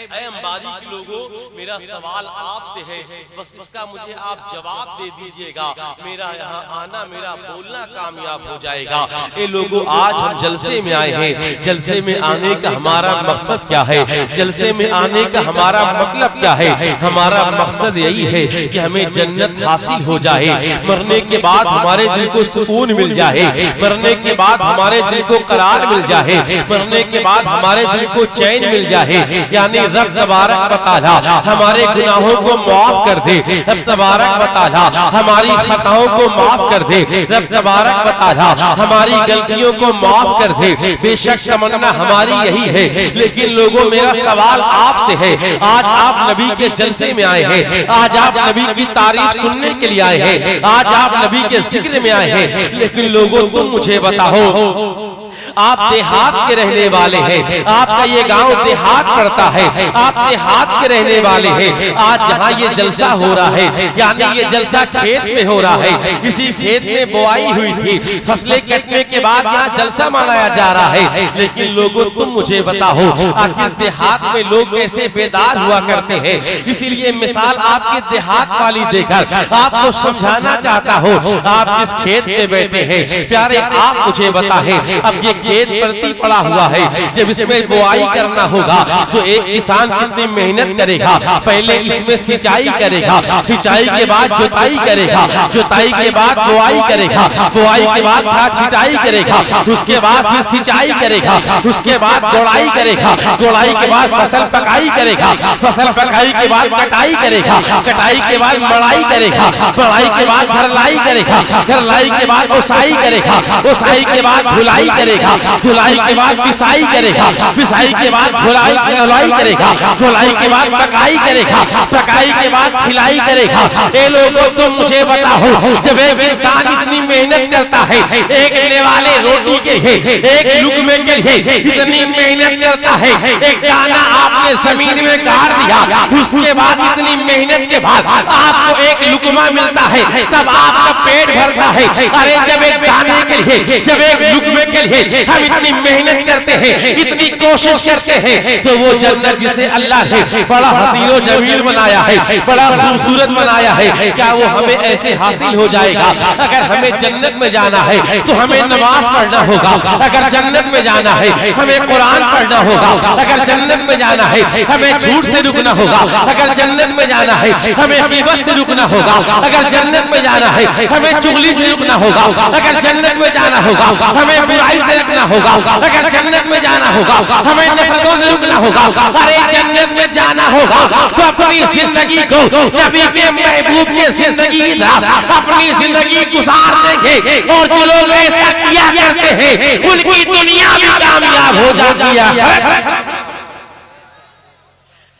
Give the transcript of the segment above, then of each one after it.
अंबारी के लोगों, मेरा सवाल आपसे है, बस इसका मुझे आप जवाब दे दीजिएगा, मेरा यहाँ आना, मेरा बोलना कामयाब हो जाएगा। ये लोगों, आज हम जलसे में आए हैं, जलसे में आने का हमारा मकसद क्या है, जलसे में आने का हमारा मतलब क्या है? हमारा मकसद यही है कि हमें जन्नत हासिल हो जाए, मरने के बाद हमारे दिल को सुकून मिल जाए, मरने के बाद हमारे दिल को करार मिल जाए, मरने के बाद हमारे दिल को चैन मिल जाए। यानी रब तबारक व तआला हमारे गुनाहों को माफ कर दे, रब तबारक व तआला हमारी खताओं को माफ कर दे, रब तबारक व तआला हमारी गलतियों को माफ कर दे। बेशक तमन्ना हमारी यही है, लेकिन लोगों, मेरा सवाल आपसे है, आज आप नबी के जलसे में आए हैं, आज आप नबी की तारीफ सुनने के लिए आए हैं, आज आप नबी के जिक्र में आए हैं, लेकिन लोगों तुम मुझे बताओ, आप देहात के रहने वाले हैं, आपका ये गांव देहात पड़ता है, आप देहात के रहने वाले हैं, आज जहां ये जलसा हो रहा है, यानी ये जलसा खेत में हो रहा है, इसी खेत में बुआई हुई थी, फसलें कटने के बाद यहाँ जलसा मनाया जा रहा है, लेकिन लोगों तुम मुझे बताओ, आखिर देहात में लोग कैसे बेदार हुआ करते हैं? इसीलिए मिसाल आपके देहात वाली देकर आपको समझाना चाहता हूँ। आप जिस खेत में बैठे हैं प्यारे, आप मुझे बताएं, अब ये खेत परती पड़ा हुआ है, जब इसमें बुआई करना होगा तो एक किसान कितनी मेहनत करेगा? पहले इसमें सिंचाई करेगा, सिंचाई के बाद जुताई करेगा, जुताई के बाद बुआई करेगा, बुआई के बाद खाद छिटाई करेगा, उसके बाद फिर सिंचाई करेगा, उसके बाद गोड़ाई करेगा, गोड़ाई के बाद फसल पकाई करेगा, फसल पकाई के बाद कटाई करेगा, कटाई के बाद मड़ाई करेगा, मड़ाई के बाद घरलाई करेगा, घरलाई के बाद ओसाई करेगा, ओसाई के बाद धुलाई करेगा, धुलाई के बाद पिसाई करेगा, पिसाई के बाद धुलाई करेगा, धुलाई के बाद पकाई करेगा, पकाई के बाद खिलाई करेगा। ये लोगों तो मुझे बताओ, जब एक इंसान इतनी मेहनत करता है, एक लेने वाले रोटी के लिए, एक लुकमे के लिए इतनी मेहनत करता है, एक दाना आपने जमीन में गाड़ दिया, उसके बाद इतनी मेहनत के बाद आपको एक लुकमा मिलता है, तब आपका पेट भरता है। अरे जब एक दाने के लिए, जब एक लुकमे के लिए हम इतनी मेहनत करते हैं, इतनी कोशिश करते हैं, तो वो जन्नत जिसे अल्लाह ने बड़ा हसीनो जमील बनाया है, बड़ा खूबसूरत बनाया है, क्या वो हमें ऐसे हासिल हो जाएगा? अगर हमें जन्नत में जाना है तो हमें नमाज पढ़ना होगा, अगर जन्नत में जाना है हमें कुरान पढ़ना होगा, अगर जन्नत में जाना है हमें झूठ से रुकना होगा, अगर जन्नत में जाना है हमें ग़ीबत से रुकना होगा, अगर जन्नत में जाना है हमें चुगली से रुकना होगा, अगर जन्नत में जाना होगा हमें बुराई से रुकना होगा, अगर जन्नत में जाना होगा हमें नफरतों से रुकना होगा। अरे जन्नत में जाना होगा तो अपनी जिंदगी को नबी के महबूब की जिंदगी की तरह अपनी जिंदगी गुजार देंगे, और जो लोग ऐसा किया करते हैं उनकी दुनिया भी कामयाब हो जाती है।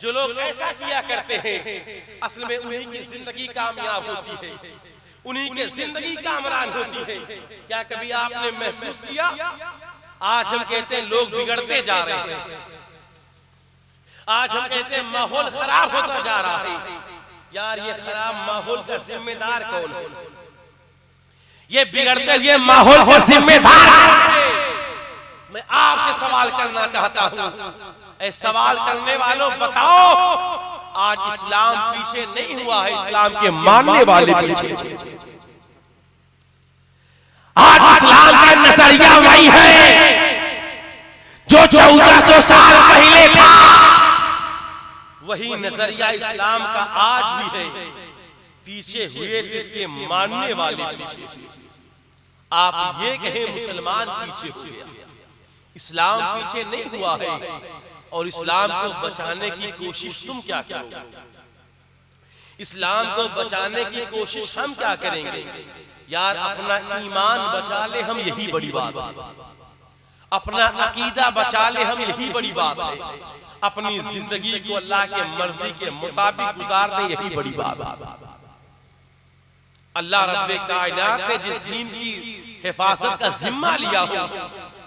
जो लोग ऐसा किया करते हैं असल में उन्हीं की जिंदगी कामयाब होती है, उन्हीं की जिंदगी कामरान होती है। क्या कभी आपने महसूस किया? आज हम कहते हैं लोग बिगड़ते जा रहे हैं, आज हम कहते हैं माहौल खराब होता जा रहा है। यार ये खराब माहौल का जिम्मेदार कौन है? ये बिगड़ते हुए माहौल का जिम्मेदार मैं आपसे सवाल करना चाहता हूँ। सवाल करने वालों बताओ, आज इस्लाम पीछे नहीं हुआ है, इस्लाम के मानने वाले पीछे। आज इस्लाम का नजरिया वही है जो 1400 साल पहले था, वही नजरिया इस्लाम का आज भी है। पीछे हुए इसके मानने वाले पीछे। आप ये कहें मुसलमान पीछे हो गया, इस्लाम पीछे नहीं हुआ है। और इस्लाम को बचाने की कोशिश तुम क्या करोगे? इस्लाम को बचाने की कोशिश हम क्या करेंगे? यार अपना ईमान बचा ले हम, यही बड़ी बात है। अपना अकीदा बचा ले हम, यही बड़ी बात है। अपनी जिंदगी को अल्लाह के मर्जी के मुताबिक गुजार दे, यही बड़ी बात है। अल्लाह रब्बे कायनात ने जिस दीन की हिफाजत का जिम्मा लिया हो,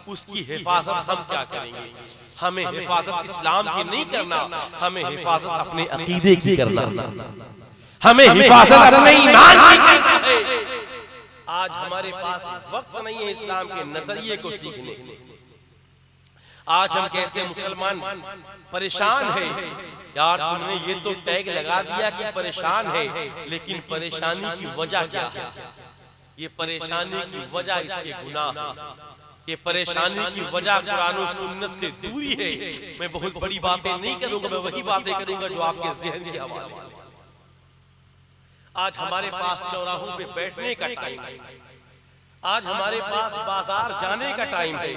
उसकी हिफाजत हम क्या करेंगे? हमें हिफाजत इस्लाम की नहीं करना, हमें हिफाजत अपने अकीदे की करना, हमें हिफाजत अपने ईमान की करना है। आज हमारे पास वक्त नहीं है इस्लाम के नजरिए को सीखने, आज हम कहते हैं मुसलमान परेशान है। यार तुमने ये तो टैग लगा दिया कि परेशान है, लेकिन परेशानी की वजह क्या है? ये परेशानी की वजह इसके गुनाह, ये परेशानी की वजह कुरान और सुन्नत से दूरी है। मैं बहुत बड़ी बातें नहीं करूंगा, मैं वही बातें करूंगा जो आपके ज़हन के हवाले। आज हमारे पास चौराहों पे बैठने का टाइम है, आज हमारे पास बाजार जाने का टाइम है।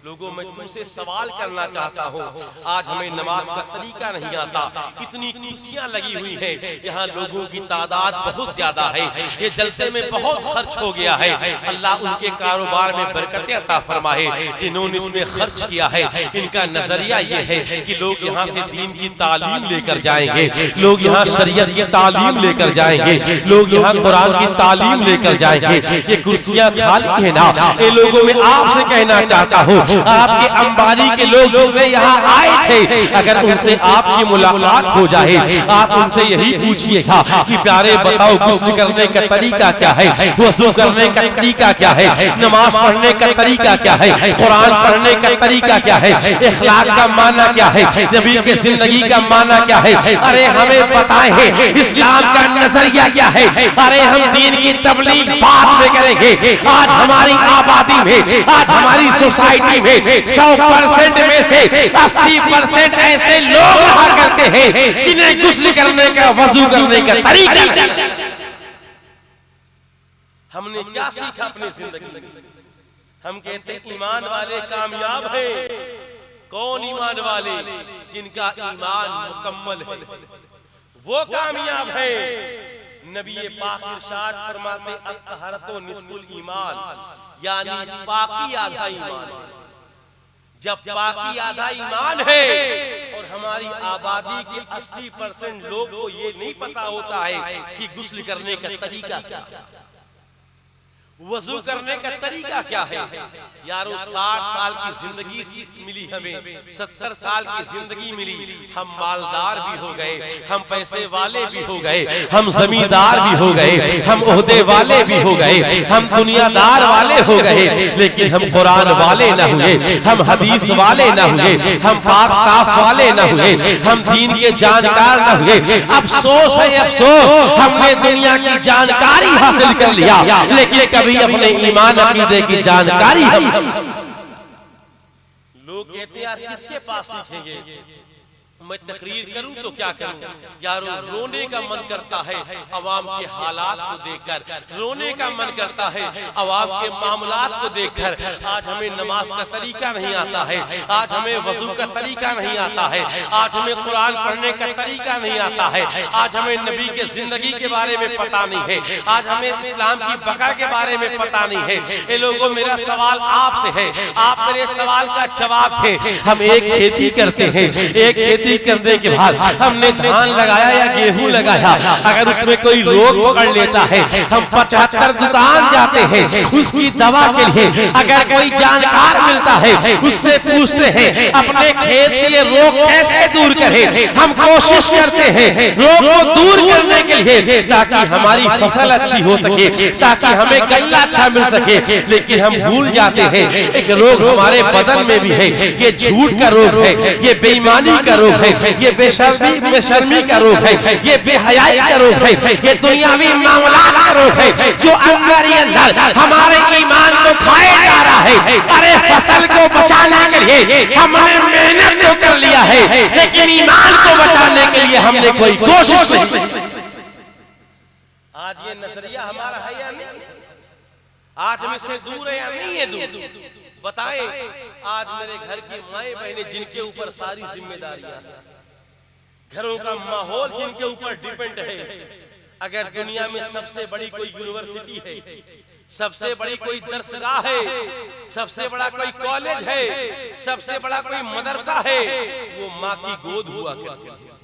लोगों, मैं तुमसे सवाल करना चाहता हूँ, आज हमें नमाज का तरीका नहीं आता, इतनी कुर्सियां लगी हुई हैं, यहाँ लोगों की तादाद बहुत ज्यादा है, ये जलसे में बहुत खर्च हो गया है। अल्लाह उनके कारोबार में बरकतें अता फरमाए जिन्होंने इसमें खर्च किया है। इनका नजरिया ये है कि लोग यहाँ से दीन की तालीम लेकर जाएंगे, लोग यहाँ शरीयत की तालीम लेकर जाएंगे, लोग यहाँ कुरान की तालीम लेकर जाएंगे। ये कुर्सियां खाली है ना, ये लोगों में आपसे कहना चाहता हूँ, आपके अंबानी के लोग जो वे यहाँ आए थे, अगर उनसे आपकी मुलाकात हो जाए, आप उनसे यही पूछिएगा कि प्यारे बताओ गुस्ल करने का तरीका क्या है, वज़ू करने का तरीका क्या है, नमाज पढ़ने का तरीका क्या है, कुरान पढ़ने का तरीका क्या है, इखलाक का माना क्या है, नबी के जिंदगी का माना क्या है। अरे हमें बताए है इस्लाम का नजरिया क्या है। अरे हम दीन की तबलीग बाद में करेंगे। आज हमारी आबादी में, आज हमारी सोसाइटी में 100% में से 80% ऐसे लोग रहा करते हैं जिन्हें गुस्ल करने का, वजू करने का तरीका। हमने क्या सीखा अपनी जिंदगी में? हम कहते हैं ईमान वाले कामयाब हैं। कौन ईमान वाले? जिनका ईमान मुकम्मल है, वो कामयाब है। नबी पाक इरशाद फरमाते अत्तहरतो निस्फुल ईमान, यानी पाकी आधा ईमान। जब पाकी आधा ईमान है और हमारी आबादी के 80% लोग को ये नहीं पता होता है कि गुस्ल करने का तरीका क्या है, वजू करने का तरीका क्या है। यारो 60 साल की जिंदगी मिली हमें, 70 साल की जिंदगी मिली, हम मालदार भी हो गए, हम पैसे वाले भी हो गए, हम जमींदार भी हो गए, हम ओहदे वाले भी हो गए, हम दुनियादार वाले हो गए, लेकिन हम कुरान वाले न हुए, हम हदीस वाले न हुए, हम पाक साफ वाले न हुए, हम दीन के जानकार न हुए। अफसोस है, अफसोस, हमने दुनिया की जानकारी हासिल कर लिया, लेकिन कभी अपने ईमान अकीदे की जानकारी हम लोग कहते हैं यार किसके पास सीखेंगे। मैं तकरीर करूं तो क्या करूं यारो, रोने का मन करता है अवाम के हालात को देखकर, रोने का मन करता है अवाम के मामलात को देखकर। आज हमें नमाज का तरीका नहीं आता है, आज हमें वजू का तरीका नहीं आता है, आज हमें कुरान पढ़ने का तरीका नहीं आता है, आज हमें नबी के जिंदगी के बारे में पता नहीं है, आज हमें इस्लाम की बका के बारे में पता नहीं है। ये लोगों, मेरा सवाल आपसे है, आप मेरे सवाल का जवाब दें। हम एक खेती करते हैं, एक खेती करने के बाद हमने धान लगाया या गेहूं लगाया, अगर उसमें कोई रोग पकड़ लेता है, हम 75 दुकान जाते हैं उसकी दवा के लिए। अगर कोई जानकार मिलता है उससे पूछते हैं अपने खेत के लिए रोग कैसे दूर करें। हम कोशिश करते हैं रोग को दूर करने के लिए ताकि हमारी फसल अच्छी हो सके, ताकि हमें गल्ला अच्छा मिल सके, लेकिन हम भूल जाते हैं एक रोग हमारे बदन में भी है। ये झूठ का रोग है, ये बेईमानी का रोग है, ये बेशर्मी का रोग है, ये बेहयाई का रोग है, ये दुनियावी मामलात का रोग है जो अंदर ही अंदर हमारे ईमान को खाए जा रहा है। अरे फसल को बचाने के लिए हमने मेहनत तो कर लिया है, लेकिन ईमान को बचाने के लिए हमने कोई कोशिश नहीं। आज ये नजरिया हमारा है या नहीं? आज हम इससे दूर है या नहीं है दूर? बताएं। आज मेरे घर की माएं बहनें जिनके ऊपर सारी जिम्मेदारियां, घरों का माहौल जिनके ऊपर डिपेंड है, अगर दुनिया में सबसे बड़ी कोई यूनिवर्सिटी है, सबसे बड़ी कोई दरसगाह है, सबसे बड़ा कोई कॉलेज है, सबसे बड़ा कोई मदरसा है, वो माँ की गोद हुआ करती है।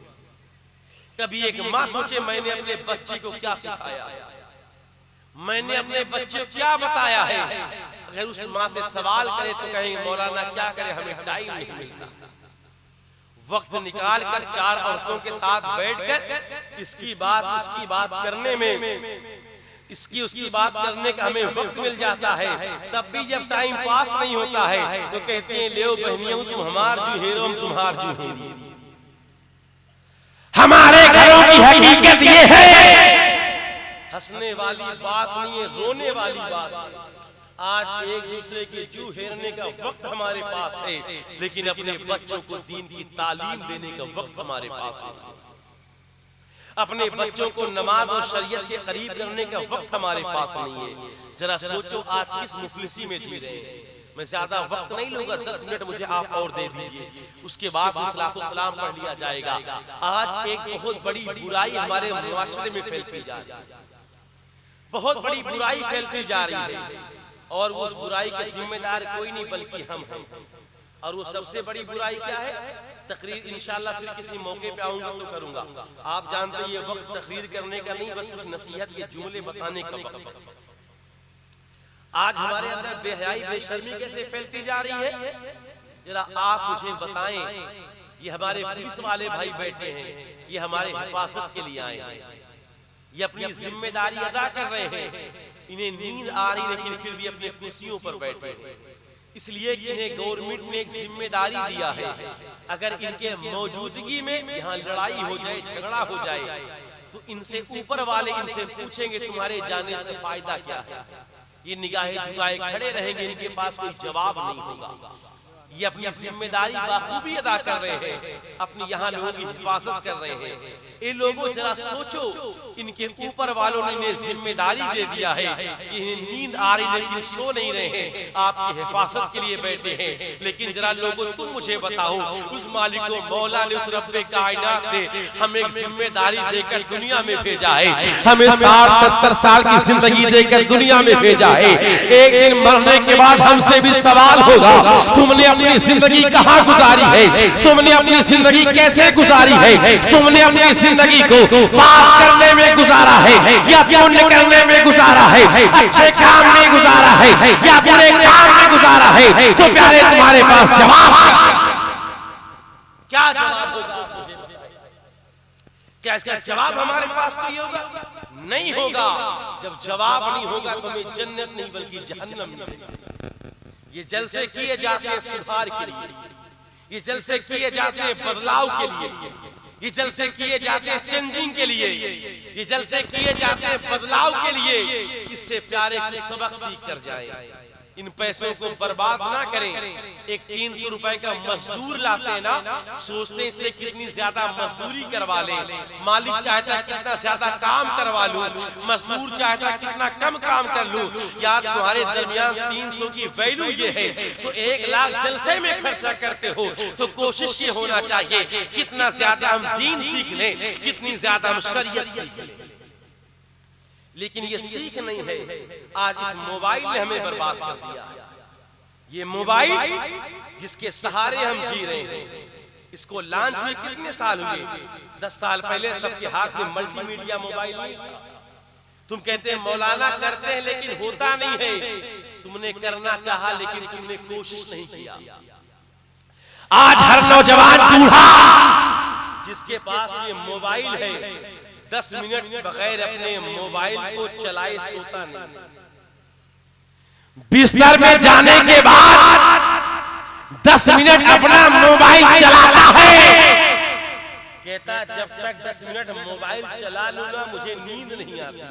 कभी एक माँ सोचे मैंने अपने बच्चे को क्या सिखाया, मैंने अपने बच्चे को क्या बताया है। अगर उस माँ से सवाल करे तो कहेंगे मौलाना क्या करे, हमें टाइम नहीं मिलता। वक्त निकाल कर 4 औरतों के साथ बैठकर इसकी बात उसकी बात करने में इसकी उसकी बात करने का हमें वक्त मिल जाता है, तब भी जब टाइम पास नहीं होता है तो कहते हैं ले बहनियों तुम हमार जू हेरो हम तुम्हार जू हेरी। हमारे घरों की हकीकत ये है, हंसने वाली बात नहीं है, रोने वाली बात है। आज एक दूसरे के जू हेरने का वक्त हमारे पास है, लेकिन अपने बच्चों को दीन की तालीम देने का वक्त हमारे पास है। अपने बच्चों को नमाज और शरीयत के करीब करने का वक्त हमारे पास नहीं है। जरा सोचो आज किस मुफलिसी में जी रहे हैं। मैं ज्यादा वक्त नहीं लूंगा, 10 मिनट मुझे आप और दे दीजिए, उसके बाद सलाम पढ़ लिया जाएगा। आज एक बहुत बड़ी बुराई हमारे मुआशरे में फैलती जा रही है, बहुत बड़ी बुराई फैलती जा रही है, और उस बुराई के जिम्मेदार कोई नहीं बल्कि हम हैं। और वो सबसे बड़ी बुराई क्या है? तकरीर इंशाल्लाह फिर किसी मौके पे आऊंगा तो करूंगा। आप जानते हैं ये वक्त तकरीर करने का नहीं, बस कुछ नसीहत के जुमले बताने का वक्त। आज हमारे अंदर बेहयाई बेशर्मी कैसे फैलती जा रही है, जरा आप मुझे बताएं। ये हमारे पुलिस वाले भाई बैठे हैं, ये हमारे हिफाजत के लिए आए हैं, ये अपनी जिम्मेदारी अदा कर रहे हैं। इन्हें नींद आ रही लेकिन फिर भी अपनी कुर्सियों पर बैठे हैं, इसलिए कि इन्हें गवर्नमेंट ने एक जिम्मेदारी दिया है। अगर इनके मौजूदगी में यहाँ लड़ाई हो जाए, झगड़ा हो जाए, तो इनसे ऊपर वाले इनसे पूछेंगे तुम्हारे जाने से फायदा क्या है। ये निगाहें झुकाए खड़े रहेंगे, इनके पास कोई जवाब नहीं होगा। ये अपनी जिम्मेदारी बाखूबी अदा कर रहे हैं, अपनी यहाँ लोगों की हिफाजत कर रहे हैं। ये लोगों जरा सोचो, इनके ऊपर वालों ने इन्हें जिम्मेदारी दे दिया है कि इन्हें नींद आ रही लेकिन सो नहीं रहे हैं, आपकी हिफाजत के लिए बैठे हैं। लेकिन जरा लोगों तुम मुझे बताओ, उस मालिक को मौला ने, उस रब्बे कायनात ने हमें एक जिम्मेदारी देकर दुनिया में भेजा है, हमें 60-70 साल की जिंदगी देकर दुनिया में भेजा है। एक दिन मरने के बाद हमसे भी सवाल होगा, तुमने अपनी जिंदगी कहाँ गुजारी है, तुमने अपनी जिंदगी कैसे गुजारी है, तुमने अपनी जिंदगी को पाप करने में गुजारा है या पुण्य करने में गुजारा है, अच्छे काम में गुजारा है या बुरे काम में गुजारा है। तो प्यारे तुम्हारे पास जवाब क्या जवाब होगा? क्या इसका जवाब हमारे पास कोई होगा? नहीं होगा। जब जवाब नहीं होगा तो हमें जन्नत नहीं बल्कि जहन्नम मिलेगी। ये जलसे किए जाते हैं सुधार के लिए, ये जलसे किए जाते हैं बदलाव के लिए, ये जलसे किए जाते हैं चेंजिंग के लिए, ये जलसे किए जाते हैं बदलाव के लिए। इससे प्यारे कुछ सबक सीख कर जाए, इन पैसों को बर्बाद ना करें। एक 300 रुपए का मजदूर लाते हैं ना, सोचते हैं इससे कितनी ज्यादा मजदूरी करवा ले, मालिक चाहता कितना ज्यादा काम करवा लूं, मजदूर चाहता कितना कम काम कर लूं। यार तुम्हारे दरमियान 300 की वैल्यू ये है, तो 1 लाख जलसे में खर्चा करते हो, तो कोशिश ये होना चाहिए कितना ज्यादा हम दीन सीख लें, कितनी ज्यादा हम शरीयत सीख लें। लेकिन ये सीख नहीं है। आज इस मोबाइल ने हमें बर्बाद कर दिया। ये मोबाइल जिसके सहारे हम जी रहे हैं, इसको लॉन्च हुए कितने साल हुए? 10 साल पहले सबके हाथ में मल्टीमीडिया मोबाइल नहीं था। तुम कहते हैं मौलाना करते हैं लेकिन होता नहीं है। तुमने करना चाहा लेकिन तुमने कोशिश नहीं किया। आज हर नौजवान बूढ़ा जिसके पास ये मोबाइल है, 10 मिनट बगैर अपने मोबाइल को चलाए सोता नहीं। बिस्तर में जाने के बाद 10 मिनट अपना मोबाइल चलाता है, कहता जब तक 10 मिनट मोबाइल चला लूंगा मुझे नींद नहीं आती,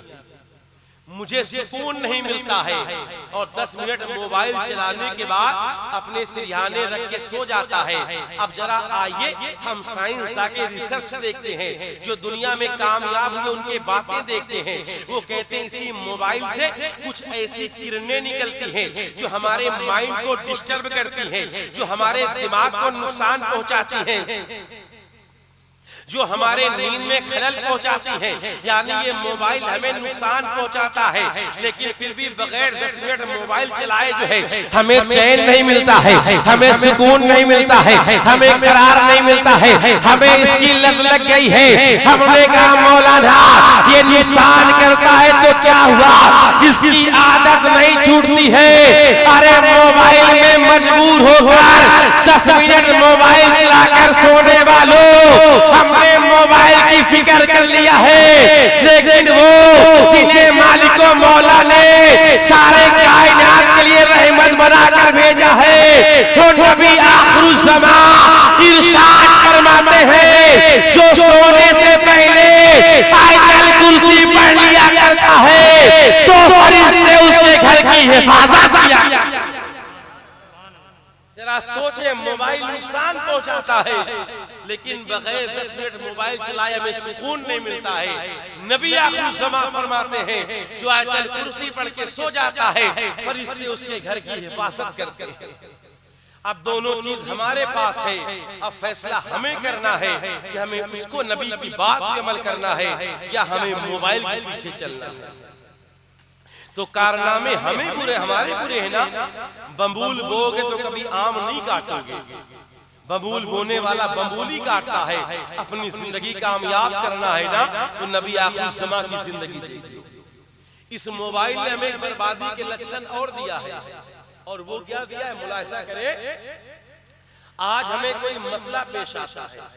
मुझे सुकून नहीं मिलता है। और 10 मिनट मोबाइल चलाने के बाद अपने सिरहाने रख के सो जाता है। अब जरा आइए हम साइंसदान के रिसर्च देखते हैं, जो दुनिया में कामयाब हुए उनके बातें देखते हैं। वो कहते हैं इसी मोबाइल से कुछ ऐसी किरणें निकलती हैं जो हमारे माइंड को डिस्टर्ब करती हैं, जो हमारे दिमाग को नुकसान पहुंचाती हैं, जो हमारे नींद में खलल पहुंचाती है। यानी ये मोबाइल हमें नुकसान पहुंचाता है, लेकिन फिर भी बगैर 10 मिनट मोबाइल चलाए जो है हमें चैन नहीं मिलता है, हमें सुकून नहीं मिलता है, हमें करार नहीं मिलता है, हमें इसकी लत लग गई है। हमने कहा मौलाना ये नुकसान करता है तो क्या हुआ, इसकी आदत नहीं छूटती है। अरे मोबाइल में मजबूर होकर 10 मिनट मोबाइल चलाकर सोने वालों, हमने मोबाइल की फिक्र कर लिया है, लेकिन वो जिन्हें मालिकों आखिरुज़्ज़मा इरशाद फरमाते हैं, जो सोने से पहले आयतल कुर्सी पढ़ लिया करता है तो फरिश्ते उसके घर की हिफाजत किया। जरा सोचे, मोबाइल नुकसान पहुंचाता है, लेकिन बगैर 10 मिनट मोबाइल चलाए हमें सुकून नहीं मिलता है। नबी आखिरुज़्ज़मा फरमाते हैं, जो आयतल कुर्सी पढ़ के सो जाता है फरिश्ते उसके घर की हिफाजत करते हैं। अब दोनों चीज हमारे पास है, अब फैसला हमें करना है कि हमें उसको नबी की बात पे अमल करना है या हमें मोबाइल के पीछे चलना है। तो कारनामे हमें बुरे, हमारे बुरे हैं ना। बम्बूल बोगे तो कभी आम नहीं काटोगे, बम्बूल बोने वाला बम्बूल ही काटता है। अपनी जिंदगी कामयाब करना है ना, तो नबी आखिरुज़्ज़मा की जिंदगी देखिए। इस मोबाइल ने हमें बर्बादी के लक्षण और दिया है, और वो क्या दिया है मुलाहिजा करें। आज हमें कोई मसला पेश आता है,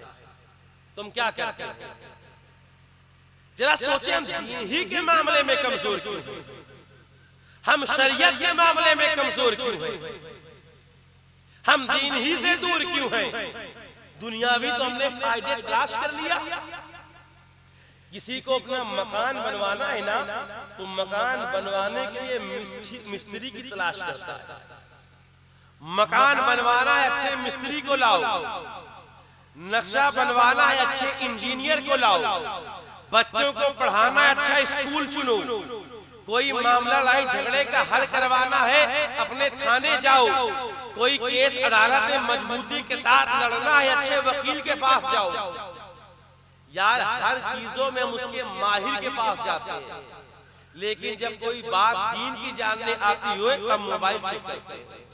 तुम क्या करते हैं? जरा सोचें, हम दीन ही के मामले में कमजोर क्यों हैं? हम शरीयत के मामले में कमजोर क्यों हैं? हम दीन ही से दूर क्यों हैं? दुनियावी तो हमने फायदे तलाश कर लिया। किसी को अपना मकान बनवाना है ना, तो मकान बनवाने के लिए मिस्त्री की तलाश करता है। मकान बनवाना है, अच्छे मिस्त्री को लाओ। नक्शा बनवाना है, अच्छे इंजीनियर को लाओ। बच्चों को पढ़ाना है, अच्छा स्कूल चुनो। कोई मामला लड़ाई झगड़े का हल करवाना है, अपने थाने जाओ। कोई केस अदालत में मजबूती के साथ लड़ना है, अच्छे वकील के पास जाओ। यार, हर चीजों में हम उसके माहिर के पास जाते हैं, लेकिन जब कोई बात दीन की जानने आती हो हम मोबाइल चेक करते हैं।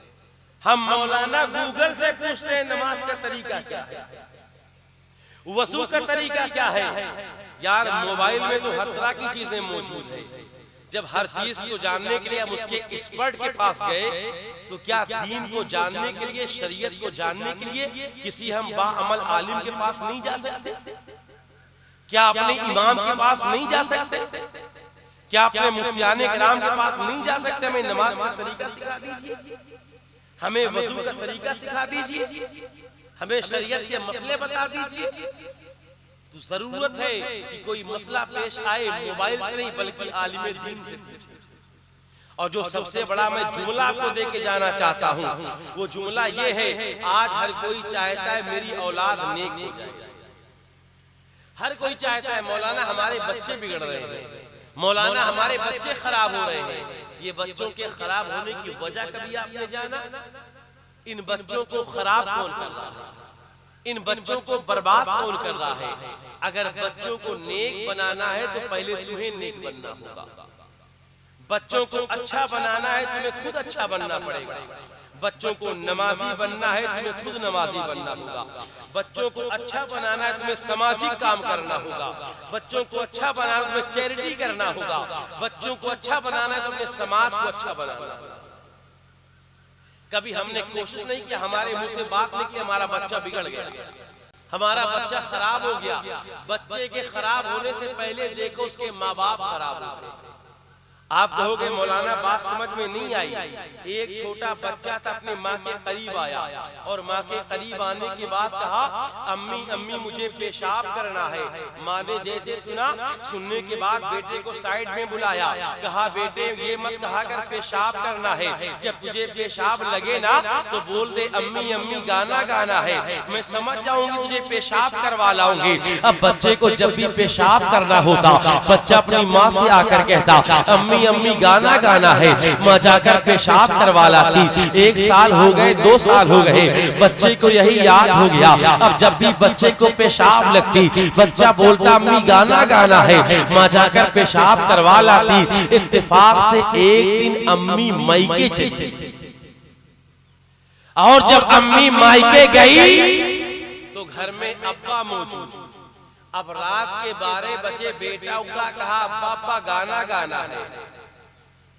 हम मौलाना गूगल से पूछते हैं नमाज का तरीका क्या है, वजू का तरीका क्या है। यार, मोबाइल में तो हर तरह की चीजें मौजूद है। जब हर चीज को जानने के लिए हम उसके एक्सपर्ट के पास गए, तो क्या दीन को जानने के लिए, शरीयत को जानने के लिए किसी हम बाअमल आलिम के पास नहीं जा सकते? क्या अपने इमाम के पास नहीं जा सकते? क्या अपने मुफ्तियाने किराम के पास नहीं जा सकते? हमें नमाज का तरीका सिखा दीजिए, हमें वजू का तरीका सिखा दीजिए, हमें शरीयत के मसले बता दीजिए। तो जरूरत है कि कोई मसला पेश आए, मोबाइल से नहीं बल्कि आलिम दीन से पूछे। और जो सबसे बड़ा मैं जुमला आपको दे के जाना चाहता हूँ, वो जुमला ये है, आज हर कोई चाहता है मेरी औलाद नेक हो जाए। हर कोई चाहता है मौलाना हमारे बच्चे बिगड़ रहे हैं, मौलाना हमारे बच्चे खराब हो रहे हैं। ये बच्चों के खराब होने की वजह कभी आपने जाना? इन बच्चों को खराब कौन कर रहा है? इन बच्चों को बर्बाद कौन कर रहा है? अगर बच्चों को नेक बनाना है तो पहले तुम्हें नेक बनना होगा। बच्चों को अच्छा बनाना है तुम्हें खुद अच्छा बनना पड़ेगा। बच्चों को नमाजी बनना है तुम्हें खुद नमाजी बनना होगा। बच्चों को अच्छा बनाना है तुम्हें सामाजिक काम करना होगा। बच्चों को अच्छा बनाना है तुम्हें चैरिटी करना होगा। बच्चों को अच्छा बनाना है तुम्हें समाज को अच्छा बनाना होगा। कभी हमने कोशिश नहीं की हमारे मुंह से बात निकली हमारा बच्चा बिगड़ गया, हमारा बच्चा खराब हो गया। बच्चे के खराब होने से पहले देखो उसके माँ बाप खराब हो गए। आप कहोगे मौलाना बात समझ में नहीं आई। एक छोटा बच्चा था, अपने माँ के करीब आया और माँ के करीब आने के बाद कहा अम्मी अम्मी मुझे पेशाब करना है। माँ ने जैसे सुना, सुनने के बाद बेटे को साइड में बुलाया, कहा बेटे ये मत कहा कर पेशाब करना है, जब तुझे पेशाब लगे ना तो बोल दे अम्मी अम्मी गाना गाना है, मैं समझ जाऊंगी तुझे पेशाब करवा लाऊंगी। अब बच्चे को जब भी पेशाब करना होता बच्चा अपनी माँ से आकर कहता अम्मी अम्मी गाना गाना है, माँ जाकर पेशाब करवा लाती। 1 साल हो गए, 2 साल हो गए, बच्चे को यही याद हो गया। अब जब भी बच्चे को पेशाब लगती बच्चा बोलता अम्मी गाना गाना है, माँ जाकर पेशाब करवा लाती। इत्तेफाक से एक दिन अम्मी मायके चली और जब अम्मी मायके गई तो घर में अब्बा मौजूद। अब रात के 12 बजे बेटा उठा, कहा अब्बा गाना गाना है।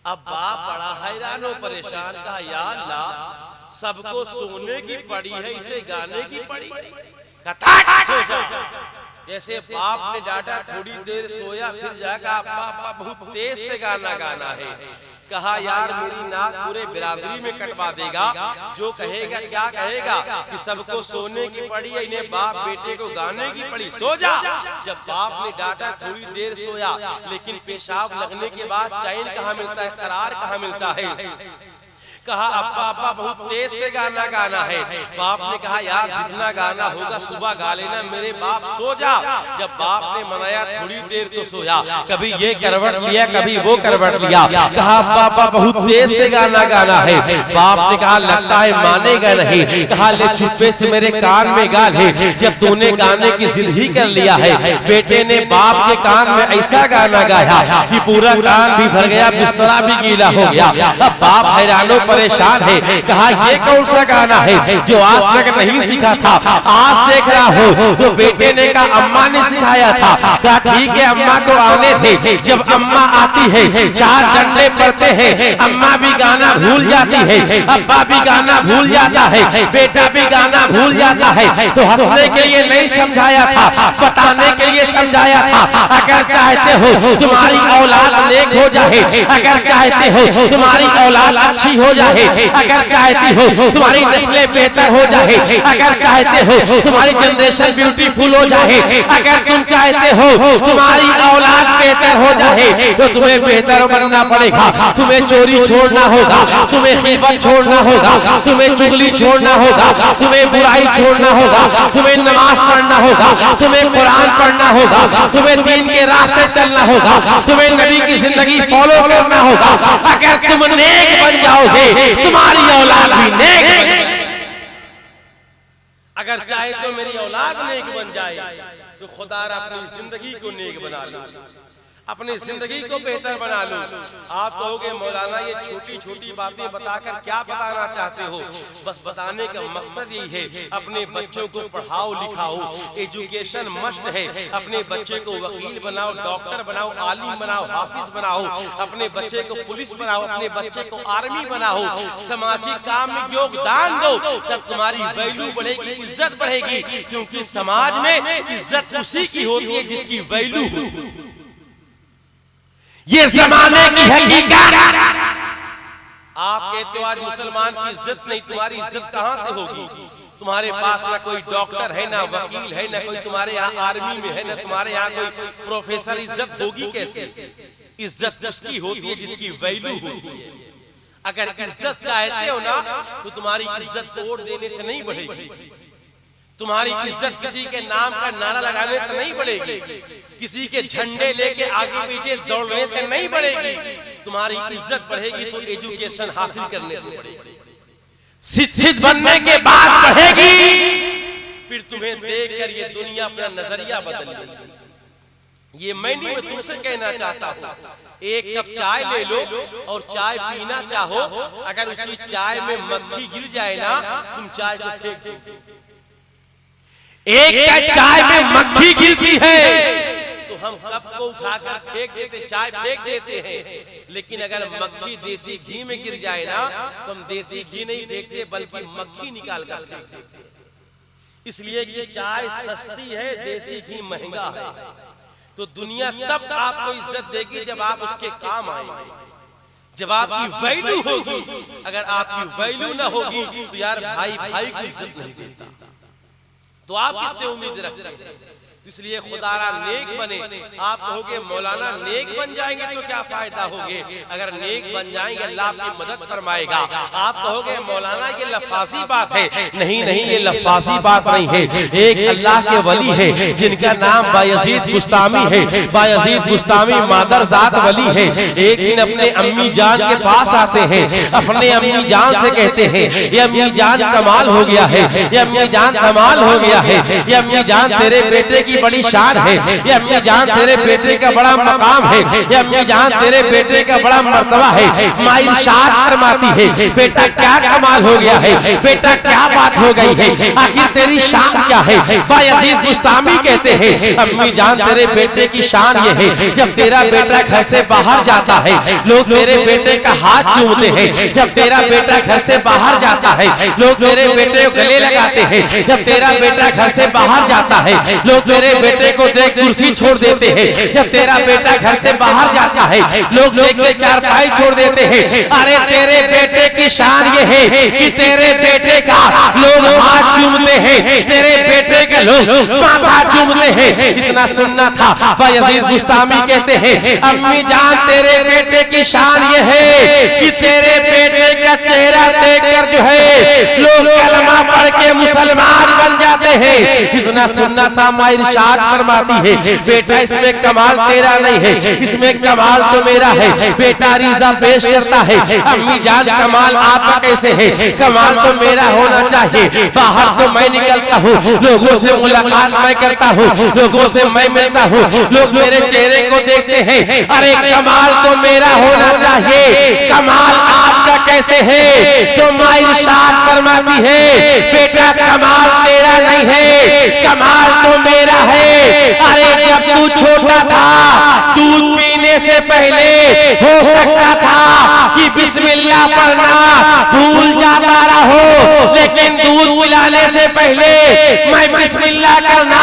अब बाप बड़ा हैरान हो परेशान, कहा या अल्लाह सबको सोने की पड़ी है, इसे गाने की पड़ी। जैसे बाप ने डांटा, थोड़ी देर सोया, फिर जाकर पापा बहुत तेज से गाना गाना है। कहा यार मेरी नाक पूरे बिरादरी में कटवा देगा, जो कहेगा क्या कहेगा कि सबको सोने की पड़ी, इन्हें बाप बेटे को गाने की पड़ी, सो जा। जब बाप ने डांटा, थोड़ी देर सोया, लेकिन पेशाब लगने के बाद चैन कहाँ मिलता है, करार कहाँ मिलता है। कहा अब्बा अब्बा बहुत तेज से गाना गाना है। बाप ने कहा यार जितना गाना होगा सुबह गा लेना, मेरे बाप सो जा। जब बाप ने मनाया थोड़ी देर तो सोया, कभी ये करवट लिया कभी वो करवट लिया। कहा अब्बा अब्बा बहुत तेज से गाना गाना है। बाप ने कहा लगता है मानेगा नहीं। कहा ले चुप्पे से मेरे कान में गा ले, जब तूने गाने की जिद ही कर लिया है। बेटे ने बाप के कान में ऐसा गाना गाया कि पूरा कान भी भर गया, बिस्तरा भी गीला हो गया। अब बाप हैरानों परेशान है। कहा ये कौन सा गाना है जो आज तक नहीं सीखा था, आज देख रहा हो। तो बेटे ने कहा अम्मा ने सिखाया था। कहा ठीक है अम्मा को आने थे। जब अम्मा आती है, चार डंडे पड़ते हैं, अम्मा भी गाना भूल जाती है, अब्बा भी गाना भूल जाता है, बेटा भी गाना भूल जाता है। तो हंसने के लिए नहीं समझाया था, बताने के लिए समझाया था। अगर चाहते हो तुम्हारी औलाद नेक हो जाए, अगर चाहते हो तुम्हारी औलाद अच्छी हो जाए, अगर चाहती हो तुम्हारी नस्लें बेहतर हो जाए, अगर चाहते हो तुम्हारी जनरेशन ब्यूटीफुल हो जाए, अगर तुम चाहते हो तुम्हारी औलाद बेहतर हो जाए, तो तुम्हें बेहतर बनना पड़ेगा। तुम्हें चोरी छोड़ना होगा, तुम्हें ग़ीबत छोड़ना होगा, तुम्हें चुगली छोड़ना होगा, तुम्हें बुराई छोड़ना होगा, तुम्हें नमाज पढ़ना होगा, तुम्हें कुरान पढ़ना होगा, तुम्हें दीन के रास्ते चलना होगा, तुम्हें नबी की जिंदगी फॉलो करना होगा। अगर तुम नेक बन जाओगे तुम्हारी औलाद भी नेक बन। अगर चाहे तो मेरी औलाद नेक बन जाए, तो खुदा अपनी जिंदगी को नेक बना लो, अपनी जिंदगी को बेहतर बना लो। आप कहोगे मौलाना ये छोटी छोटी बातें बताकर क्या बताना चाहते हो? बस बताने का मकसद यही है, अपने बच्चों को पढ़ाओ लिखाओ, एजुकेशन मस्ट है। अपने बच्चे को वकील बनाओ, डॉक्टर बनाओ, आलिम बनाओ, हाफिज बनाओ, अपने बच्चे को पुलिस बनाओ, अपने बच्चे को आर्मी बनाओ, सामाजिक काम में योगदान दो। तब तुम्हारी वैल्यू बढ़ेगी, इज्जत बढ़ेगी, क्योंकि समाज में इज्जत उसी की होती है जिसकी वैल्यू हो। ये जमाने की हकीकत। आप कहते हो आज मुसलमान की इज्जत नहीं, तुम्हारी इज्जत कहां से होगी? तुम्हारे पास ना कोई डॉक्टर है, ना वकील है, ना कोई तुम्हारे यहाँ आर्मी में है, ना तुम्हारे यहाँ कोई प्रोफेसर। इज्जत होगी कैसे? इज्जत उसकी होती है जिसकी वैल्यू होती है। अगर इज्जत चाहते हो ना, तो तुम्हारी इज्जत वोट देने से नहीं बढ़ेगी, तुम्हारी इज्जत किसी के नाम का नारा लगाने से नहीं बढ़ेगी, किसी के झंडे लेके आगे पीछे दौड़ने से नहीं बढ़ेगी। तुम्हारी इज्जत बढ़ेगी तो एजुकेशन हासिल करने से बढ़ेगी, शिक्षित बनने के बाद बढ़ेगी। फिर तुम्हें देखकर ये दुनिया अपना नजरिया बदलेगी। ये मैं नहीं, मैं तुमसे कहना चाहता हूँ, एक कप चाय ले लो और चाय पीना चाहो, अगर उसी चाय में मक्खी गिर जाए ना, तुम चाय को फेंक दो। एक चाय में मक्खी गिरती है तो हम कप को उठाकर फेंक देते, चाय फेंक देते हैं। लेकिन अगर मक्खी देसी घी में गिर जाए ना, तो हम देसी घी नहीं फेंकते बल्कि मक्खी निकाल कर फेंक देते। इसलिए कि चाय सस्ती है, देसी घी महंगा है। तो दुनिया तब आपको इज्जत देगी जब आप उसके काम आएंगे, जब आपकी वैल्यू होगी। अगर आपकी वैल्यू ना होगी तो यार भाई भाई को इज्जत नहीं देता, तो आप किससे उम्मीद रखते हैं? इसलिए खुदारा नेक बने। आप कहोगे मौलाना नेक बन जाएंगे तो क्या फायदा होगे? अगर नेक बन जाएंगे अल्लाह आपकी मदद फरमाएगा। आप कहोगे मौलाना ये लफाजी बात है, नहीं नहीं ये लफाजी बात नहीं है। एक अल्लाह के वली है जिनका नाम बायजीद बुस्तामी है। बायजीद बुस्तामी मादरजात वली है। एक दिन अपने अम्मी जान के पास आते हैं, अपने अम्मी जान से कहते हैं ये अम्मी जान कमाल हो गया है, ये अम्मी जान कमाल हो गया है, ये अम्मी जान तेरे बेटे की बड़ी शान है, ये अम्मी जान तेरे बेटे का बड़ा मकाम है, ये अम्मी जान तेरे बेटे का बड़ा मर्तबा है। माँ इरशाद फरमाती है बेटा क्या कमाल हो गया है, बेटा क्या बात हो गई है, आखिर तेरी शान क्या है? बायजीद बुस्तामी कहते हैं अम्मी जान तेरे बेटे की शान ये है, जब तेरा बेटा घर से बाहर जाता है लोग तेरे बेटे का हाथ चूमते हैं। जब तेरा बेटा घर से बाहर जाता है लोग तेरे बेटे को गले लगाते हैं। जब तेरा बेटा घर से बाहर जाता है लोग तेरे बेटे को देख कुर्सी छोड़ देते हैं, जब तेरा बेटा घर से बाहर जाता है लोग देख के चारपाई छोड़ देते हैं। अरे तेरे बेटे की शान ये है कि तेरे बेटे का लोग हाथ चूमते हैं, तेरे बेटे के लोग माथा चूमते हैं। इतना सुनना था। बायजीद बुस्तामी कहते हैं अम्मी जान तेरे बेटे की शान ये है कि तेरे बेटे का चेहरा देखकर जो है लोग कलमा पढ़ के मुसलमान बन जाते हैं। इतना सुनना था। माँ इरशाद फरमाती है बेटा इसमें कमाल तेरा नहीं है, इसमें कमाल तो मेरा है। बेटा रीज़ा पेश करता है अम्मी जान कमाल आपका कैसे है, कमाल तो मेरा होना चाहिए। बाहर तो मैं निकलता हूँ, लोगों से मुलाकात मैं करता हूँ, लोगों से मैं मिलता हूँ, लोग मेरे चेहरे को देखते हैं। अरे कमाल तो मेरा होना चाहिए, कमाल आपका कैसे है? तो माँ इरशाद फरमाती है बेटा कमाल तेरा नहीं है, कमाल तो मेरा है। अरे जब तू छोटा था दूध पीने से पहले हो सकता था कि बिस्मिल्लाह पढ़ना भूल जाता रहो, लेकिन दूध पिलाने से पहले मैं बिस्मिल्लाह करना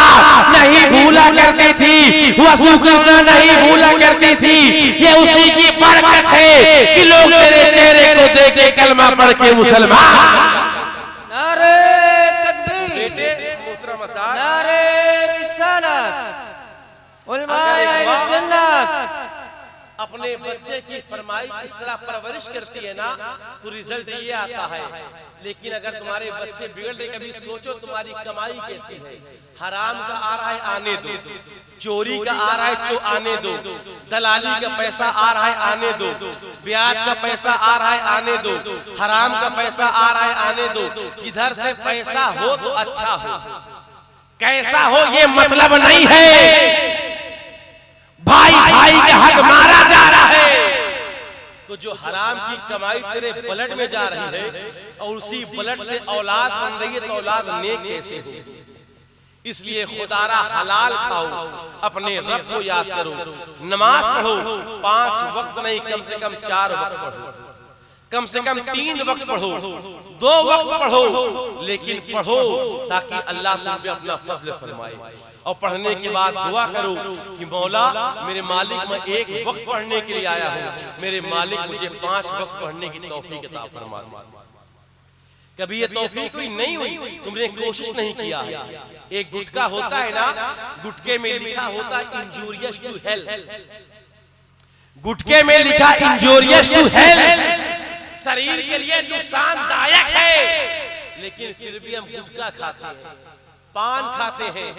नहीं भूला करती थी, वज़ू करना नहीं भूला करती थी। ये उसी की बरकत है कि लोग तेरे चेहरे को देख के कलमा पढ़ के मुसलमान। नारे तकबीर, नारे रिसालत, उलमाए सुन्नत। अपने बच्चे की फरमाइश इस तरह परवरिश करती है ना तो रिजल्ट ये आता है। लेकिन अगर तुम्हारे बच्चे बिगड़ रहे, कभी सोचो तुम्हारी कमाई कैसी है। हराम का आ रहा है आने दो, चोरी का आ रहा है आने दो, दलाली का पैसा आ रहा है आने दो, ब्याज का पैसा आ रहा है आने दो, हराम का पैसा आ रहा है आने दो। किधर से पैसा हो तो अच्छा हो, कैसा हो ये मतलब नहीं है। भाई भाई का हक मारा जा रहा है तो जो हराम की कमाई तेरे ब्लड में जा रही है और उसी ब्लड से औलाद बन रही है तो औलाद नेक कैसे हो? इसलिए खुदारा हलाल खाओ, अपने रब को याद करो, नमाज पढ़ो, 5 वक्त नहीं कम से कम 4 वक्त पढ़ो, कम से कम 3 वक्त पढ़ो, 2 वक्त पढ़ो, लेकिन पढ़ो ताकि अल्लाह तुम पे अपना फजल फरमाए। और पढ़ने के बाद दुआ करो कि मौला मेरे मालिक मैं 1 वक्त पढ़ने के लिए आया हूँ, मेरे मालिक मुझे 5 वक्त पढ़ने की तौफीक अता फरमा। कभी ये तौफीक हुई नहीं हुई, तुमने कोशिश नहीं किया। एक गुटका होता है ना, गुटके में लिखा होता है इंजूरियस टू हेल्थ, गुटके में लिखा इंजूरियस टू हेल्थ, शरीर के लिए नुकसानदायक है। लेकिन फिर भी हम गुटखा खाते हैं, पान खाते हैं,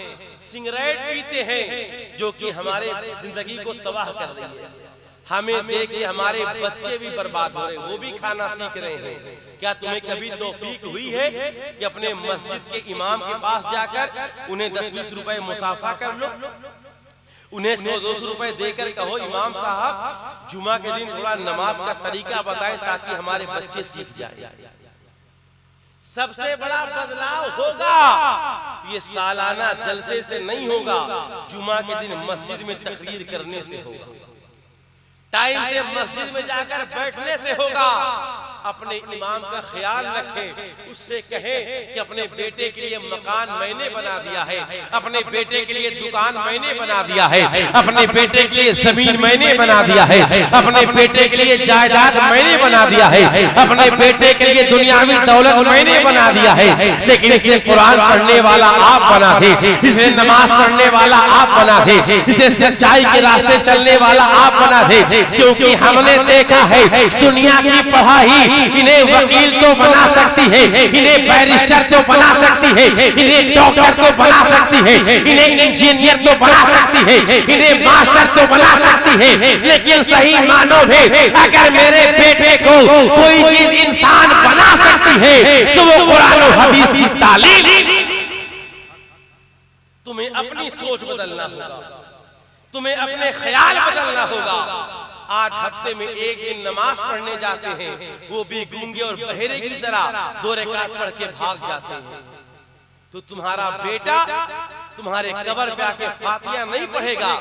सिगरेट पीते हैं, जो कि हमारे जिंदगी को तबाह कर रही है। हमें देख के हमारे बच्चे भी बर्बाद हो रहे हैं, वो भी खाना सीख रहे हैं। क्या तुम्हें कभी तौफीक हुई है कि अपने मस्जिद के इमाम के पास जाकर उन्हें 10-20 रुपए मुसाफा कर लो, उन्हें 100-200 रुपए देकर कहो इमाम साहब जुमा के दिन थोड़ा नमाज का तरीका बताएं ताकि हमारे बच्चे सीख जाए। सबसे बड़ा बदलाव होगा ये सालाना जलसे से नहीं होगा, जुमा के दिन मस्जिद में तकरीर करने से होगा, टाइम से मस्जिद में जाकर बैठने से होगा। अपने इमाम का ख्याल रखें, उससे कहें कि अपने बेटे के लिए मकान मैंने बना दिया है, अपने बेटे के लिए दुकान मैंने बना दिया है, अपने बेटे के लिए जमीन मैंने बना दिया है, अपने बेटे के लिए जायदाद मैंने बना दिया है, अपने बेटे के लिए दुनियावी दौलत मैंने बना दिया है। लेकिन इसे कुरान पढ़ने वाला आप बना दे, इसे नमाज पढ़ने वाला आप बना दे, इसे सच्चाई के रास्ते चलने वाला आप बना दे। क्योंकि हमने देखा है दुनिया की पढ़ाई इन्हें वकील तो बना सकती है, इन्हें बैरिस्टर तो बना सकती है, इन्हें डॉक्टर तो बना सकती है, इन्हें इंजीनियर तो बना सकती है, इन्हें मास्टर तो बना सकती है। लेकिन सही मानो में अगर मेरे बेटे को कोई चीज इंसान बना सकती है तो वो कुरान और हदीस की तालीम। तुम्हें अपनी सोच बदलना होगा, तुम्हें अपने ख्याल बदलना होगा। आज हफ्ते में 1 दिन नमाज पढ़ने जाते हैं, वो भी गूंगे और बहरे की तरह 2 रकात पढ़ के भाग जाते हैं, तो तुम्हारा बेटा तुम्हारे कब्र पे आके फातिहा नहीं पढ़ेगा,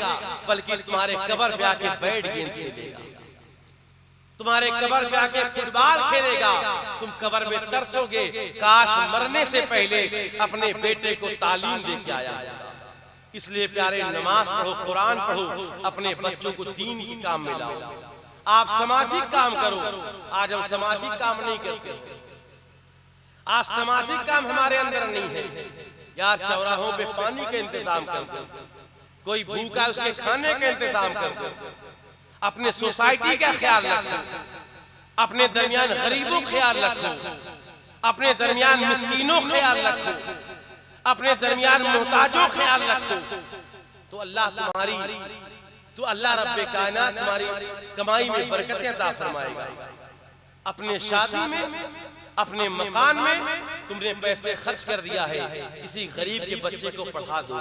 बल्कि तुम्हारे कब्र पे आके बैट गेंद खेलेगा, तुम्हारे कब्र पे आके फुटबॉल खेलेगा। तुम कब्र में तरसोगे, काश मरने से पहले अपने बेटे को तालीम दे के आया। इसलिए प्यारे नमाज पढ़ो, कुरान पढ़ो, अपने बच्चों को दीन के काम में लाओ। आप सामाजिक काम करो। आज हम सामाजिक काम नहीं करते। आज सामाजिक काम हमारे अंदर नहीं है। यार चौराहों पे पानी का इंतजाम कर दो, कोई भूखा उसके खाने का इंतजाम कर दो, अपने सोसाइटी का ख्याल रखो, अपने दरमियान गरीबों ख्याल रखो, अपने दरमियान मिस्कीनों ख्याल रखो, अपने दरमियान मोहताजों ख्याल रखो, तो अल्लाह रब्बे कायनात तुम्हारी कमाई में बरकत अता फरमाएगा। अपने शादी में, अपने मकान में तुमने पैसे खर्च कर दिया है, किसी गरीब के बच्चे को पढ़ा दो,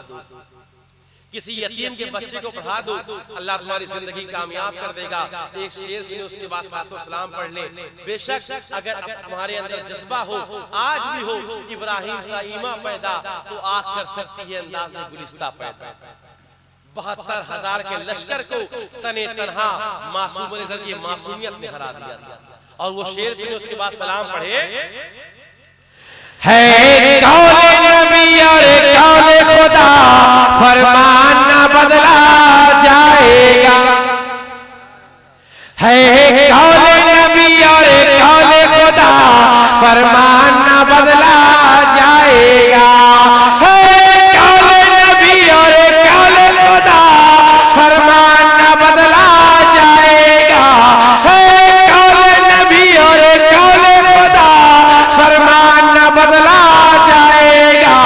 किसी यतीम के बच्चे को पढ़ा दो, अल्लाह तुम्हारी जिंदगी कामयाब कर देगा। एक शेर सुने, उसके बाद सातो सलाम पढ़ ले। बेशक अगर तुम्हारे अंदर जज्बा हो, आज भी हो, इब्राहिम सा ईमा पैदा तो आग कर सकती है अंदाज़े गुलिस्ता पैदा। 72,000 के लश्कर को तने तनहा मासूम की मासूमियत ने हरा दिया था। और वो शेर सुने, उसके बाद सलाम पढ़े। है कौले नबी और कौले खुदा, फरमान न बदला जाएगा। है कौले नबी और कौले खुदा, फरमान न बदला जाएगा। है कौले नबी और कौले खुदा, फरमान न बदला जाएगा। है कौले नबी और कौले खुदा, फरमान न बदला जाएगा।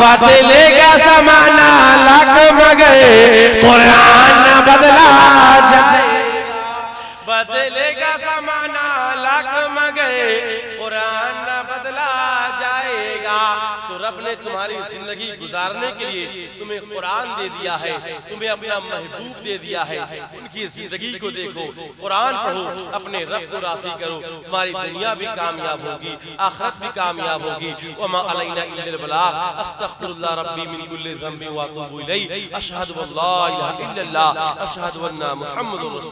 बदलेगा समाना लाख मगर, कुरान न बदला जाएगा। बदलेगा समाना लाख मगर, कुरान न बदला जाएगा। तो रब ने तुम्हारी जिंदगी गुजारने के लिए तुम्हें कुरान दे दिया है, तुम्हें अपना महबूब दे दिया है। उनकी जिंदगी को देखो, कुरान पढ़ो, अपने रब को राज़ी करो। तुम्हारी दुनिया भी कामयाब होगी, आखिरत भी कामयाब होगी। वमा अलैना इल्लल बलाग। अस्तगफिरुल्लाह रब्बी मिन कुल्लि ज़ंबि व अतूबु इलैहि। अशहदु अल्ला इलाहा इल्लल्लाह, अशहदु अन्ना मुहम्मदुर रसूलुल्लाह।